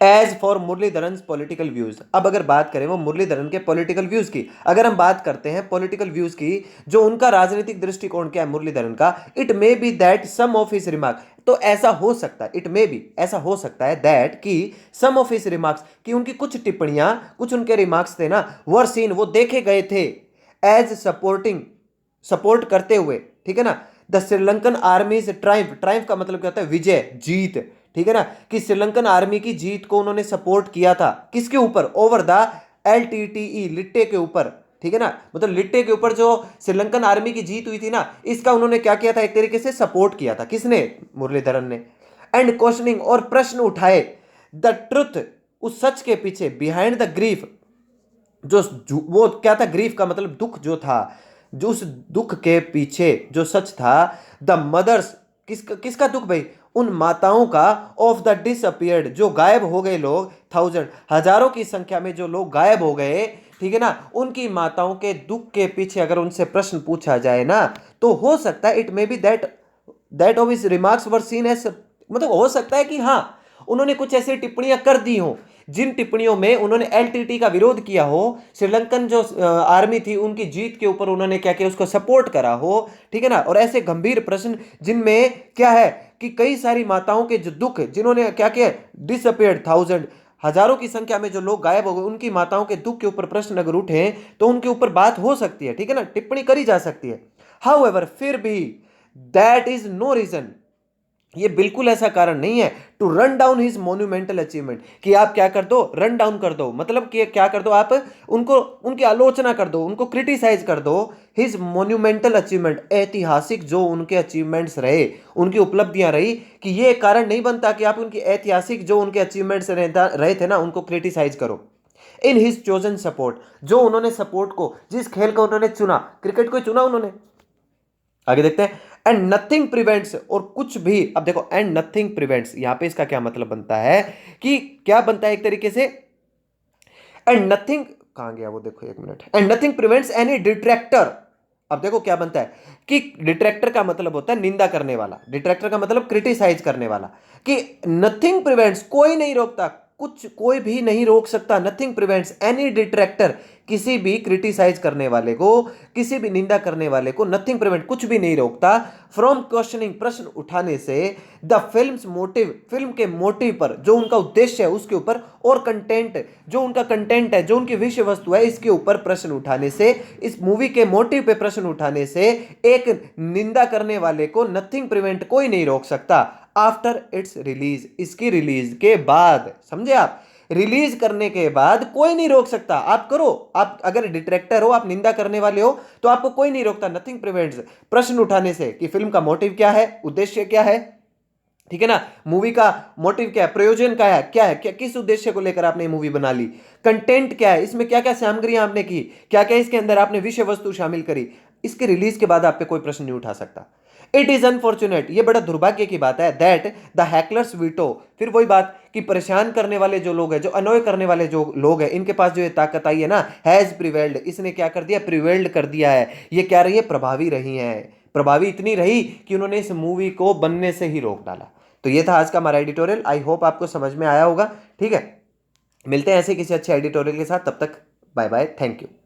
As for Muralidharan political views, अब अगर बात करें वो मुरलीधरन के पॉलिटिकल व्यूज की, अगर हम बात करते हैं पॉलिटिकल व्यूज की, जो उनका राजनीतिक दृष्टिकोण क्या है मुरलीधरन का, it may be that some of his remark, तो ऐसा हो सकता है, इट मे बी, ऐसा हो सकता है, दैट कि सम ऑफ हिज रिमार्क्स, कि उनकी कुछ टिप्पणियां, कुछ उनके रिमार्क्स थे ना, वर सीन, वो देखे गए थे, एज सपोर्टिंग, सपोर्ट करते हुए, ठीक है ना, द श्रीलंकन आर्मीज ट्राइम्फ, ट्राइम्फ का मतलब क्या होता है? विजय, जीत, ठीक है ना, कि श्रीलंकन आर्मी की जीत को उन्होंने सपोर्ट किया था, किसके ऊपर? ओवर द LTTE, लिट्टे के ऊपर, ठीक है ना, मतलब लिट्टे के ऊपर जो श्रीलंकन आर्मी की जीत हुई थी ना, इसका उन्होंने क्या किया था? एक तरीके से सपोर्ट किया था। किसने? मुरलीधरन ने। एंड क्वेश्चनिंग, और प्रश्न उठाए, द ट्रुथ, उस सच के पीछे, बिहाइंड द ग्रीफ, वो क्या था? ग्रीफ का मतलब दुख जो था, जो उस दुख के पीछे जो सच था, द मदर्स, किसका दुख भाई? उन माताओं का, ऑफ द डिसअपियर्ड, जो गायब हो गए लोग, थाउजेंड, हजारों की संख्या में जो लोग गायब हो गए, ठीक है ना, उनकी माताओं के दुख के पीछे अगर उनसे प्रश्न पूछा जाए ना, तो हो सकता है, it may be that of his remarks were seen as, मतलब हो सकता है कि हाँ, उन्होंने कुछ ऐसी टिप्पणियां कर दी हो, जिन टिप्पणियों में उन्होंने LTT का विरोध किया हो, श्रीलंकन जो आर्मी थी उनकी जीत के ऊपर उन्होंने क्या किया? उसको सपोर्ट करा हो, ठीक है ना। और ऐसे गंभीर प्रश्न जिनमें क्या है कि कई सारी माताओं के जो दुख, जिन्होंने क्या किया? डिसअपियर्ड, थाउजेंड, हजारों की संख्या में जो लोग गायब हो गए, उनकी माताओं के दुख के ऊपर प्रश्न अगर उठे, तो उनके ऊपर बात हो सकती है, ठीक है ना, टिप्पणी करी जा सकती है। हाउएवर, फिर भी, दैट इज नो रीजन, ये बिल्कुल ऐसा कारण नहीं है, to run down his monumental achievement, कि आप क्या कर दो? रन डाउन कर दो, मतलब कि क्या कर दो? आप उनको, उनकी आलोचना कर दो, उनको क्रिटिसाइज कर दो। हिज मोन्यूमेंटल अचीवमेंट, ऐतिहासिक जो उनके अचीवमेंट्स रहे, उनकी उपलब्धियां रही, कि ये कारण नहीं बनता कि आप उनकी ऐतिहासिक जो उनके अचीवमेंट्स रहे थे ना, उनको क्रिटिसाइज करो। इन हिज चोजन सपोर्ट, जो उन्होंने सपोर्ट को, जिस खेल को उन्होंने चुना, क्रिकेट को चुना उन्होंने। आगे देखते हैं। एंड नथिंग प्रिवेंट्स, और कुछ भी, अब देखो, एंड नथिंग प्रिवेंट्स, यहां पे इसका क्या मतलब बनता है? कि क्या बनता है एक तरीके से, एंड नथिंग, कहां गया वो? देखो एक minute, and nothing prevents any detractor, अब देखो क्या बनता है कि डिट्रैक्टर का मतलब होता है निंदा करने वाला, डिट्रैक्टर का मतलब क्रिटिसाइज करने वाला, कि नथिंग प्रिवेंट्स, कोई नहीं रोकता, कुछ कोई भी नहीं रोक सकता, नथिंग प्रिवेंट्स एनी डिट्रैक्टर, किसी भी क्रिटिसाइज करने वाले को, किसी भी निंदा करने वाले को नथिंग प्रिवेंट, कुछ भी नहीं रोकता फ्रॉम क्वेश्चनिंग, प्रश्न उठाने से द फिल्म्स मोटिव, फिल्म के मोटिव पर, जो उनका उद्देश्य है उसके ऊपर, और कंटेंट, जो उनका कंटेंट है, जो उनकी विषय वस्तु है, इसके ऊपर प्रश्न उठाने से, इस मूवी के मोटिव पे प्रश्न उठाने से एक निंदा करने वाले को नथिंग प्रिवेंट, कोई नहीं रोक सकता आफ्टर इट्स रिलीज, इसकी रिलीज के बाद, समझे आप, रिलीज करने के बाद कोई नहीं रोक सकता। आप करो, आप अगर डिट्रैक्टर हो, आप निंदा करने वाले हो, तो आपको कोई नहीं रोकता, नथिंग प्रिवेंट्स, प्रश्न उठाने से कि फिल्म का मोटिव क्या है, उद्देश्य क्या है, ठीक है ना, मूवी का मोटिव क्या है, प्रयोजन क्या है, क्या किस उद्देश्य को लेकर आपने मूवी बना ली, कंटेंट क्या है, इसमें क्या क्या सामग्रियां आपने की, क्या क्या इसके अंदर आपने विषय वस्तु शामिल करी, इसके रिलीज के बाद आप पे कोई प्रश्न नहीं उठा सकता। इट इज अनफॉर्चुनेट, ये बड़ा दुर्भाग्य की बात है, दैट द हैकलर्स वीटो, फिर वही बात कि परेशान करने वाले जो लोग हैं, जो अनोय करने वाले जो लोग हैं, इनके पास जो ये ताकत आई है ना, हैज प्रिवेल्ड, इसने क्या कर दिया, प्रिवेल्ड कर दिया है, ये क्या रही है, प्रभावी रही है, प्रभावी इतनी रही कि उन्होंने इस मूवी को बनने से ही रोक डाला। तो ये था आज का हमारा एडिटोरियल, आई होप आपको समझ में आया होगा, ठीक है, मिलते हैं ऐसे किसी अच्छे एडिटोरियल के साथ, तब तक बाय बाय, थैंक यू।